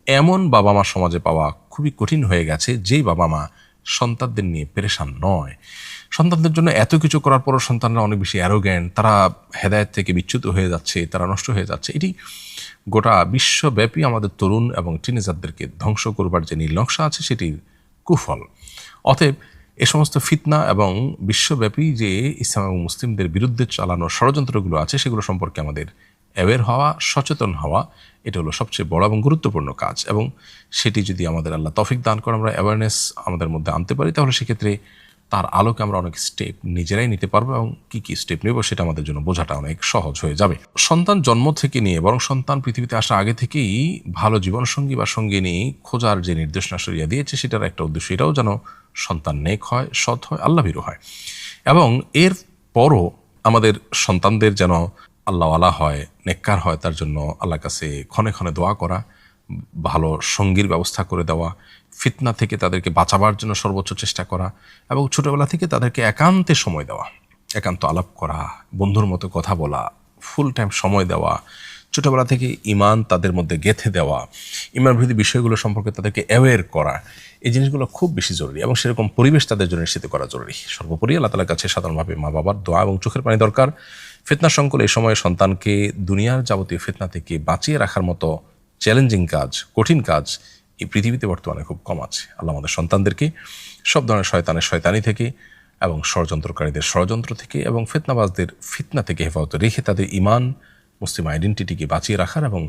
এমন বাবা মা সমাজে পাওয়া খুবই কঠিন হয়ে গেছে, যেই বাবা মা সন্তানদের নিয়ে পেরেশান নয়। সন্তানদের জন্য এত কিছু করার পরও সন্তানরা অনেক বেশি অ্যারোগ্যান্ট, তারা হেদায়েত থেকে বিচ্যুত হয়ে যাচ্ছে, তারা নষ্ট হয়ে যাচ্ছে। এটি গোটা বিশ্বব্যাপী আমাদের তরুণ এবং টিনেজারদেরকে ধ্বংস করবার যে নীল নকশা আছে সেটির কুফল। অতএব এ সমস্ত ফিতনা এবং বিশ্বব্যাপী যে ইসলাম এবং মুসলিমদের বিরুদ্ধে চালানো ষড়যন্ত্রগুলো আছে সেগুলো সম্পর্কে আমাদের অ্যাওয়্যার হওয়া, সচেতন হওয়া, এটা হলো সবচেয়ে বড় এবং গুরুত্বপূর্ণ কাজ। এবং সেটি যদি আমাদের আল্লাহ তৌফিক দান করে আমরা অ্যাওয়ারনেস আমাদের মধ্যে আনতে পারি, তাহলে সেক্ষেত্রে তার আলোকে আমরা অনেক স্টেপ নিজেরাই নিতে পারবো, এবং কী কী স্টেপ নেব সেটা আমাদের জন্য বোঝাটা অনেক সহজ হয়ে যাবে। সন্তান জন্ম থেকে নিয়ে বরং সন্তান পৃথিবীতে আসা আগে থেকেই ভালো জীবনসঙ্গী বা সঙ্গিনী খোঁজার যে নির্দেশনা শরিয়া দিয়েছে, সেটার একটা উদ্দেশ্য এটাও যেন সন্তান নেক হয়, সৎ হয়, আল্লাহভীরু হয়। এবং এর পরও আমাদের সন্তানদের যেন আল্লাহওয়ালা হয়, নেককার হয়, তার জন্য আল্লাহর কাছে ক্ষণে ক্ষণে দোয়া করা, ভালো সঙ্গীর ব্যবস্থা করে দেওয়া, ফিতনা থেকে তাদেরকে বাঁচাবার জন্য সর্বোচ্চ চেষ্টা করা, এবং ছোটোবেলা থেকে তাদেরকে একান্তে সময় দেওয়া, একান্ত আলাপ করা, বন্ধুর মতো কথা বলা, ফুল টাইম সময় দেওয়া, ছোটোবেলা থেকে ঈমান তাদের মধ্যে গেঁথে দেওয়া, ঈমানবিরোধী বিষয়গুলো সম্পর্কে তাদেরকে অ্যাওয়্যার করা, এই জিনিসগুলো খুব বেশি জরুরি, এবং সেরকম পরিবেশ তাদের জন্য নিশ্চিত করা জরুরি। সর্বোপরি আল্লাহ তাআলার কাছে সাধারণভাবে মা বাবার দোয়া এবং চোখের পানি দরকার। ফিতনা সংকুল এই সময়ে সন্তানকে দুনিয়ার যাবতীয় ফিতনা থেকে বাঁচিয়ে রাখার মতো চ্যালেঞ্জিং কাজ, কঠিন কাজ এই পৃথিবীতে বর্তমানে খুব কম আছে। আল্লাহ আমাদের সন্তানদেরকে সব ধরনের শয়তানি থেকে এবং ষড়যন্ত্রকারীদের ষড়যন্ত্র থেকে এবং ফিতনাবাজদের ফিতনা থেকে হেফাজতে রেখে তাদের ঈমান, মুসলিম আইডেন্টিটিকে বাঁচিয়ে রাখার এবং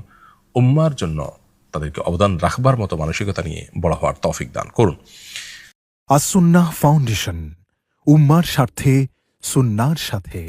উম্মার জন্য তাদেরকে অবদান রাখবার মতো মানসিকতা নিয়ে বড় হওয়ার তৌফিক দান করুন। আস সুন্নাহ ফাউন্ডেশন, উম্মার স্বার্থে, সুন্নাহর সাথে।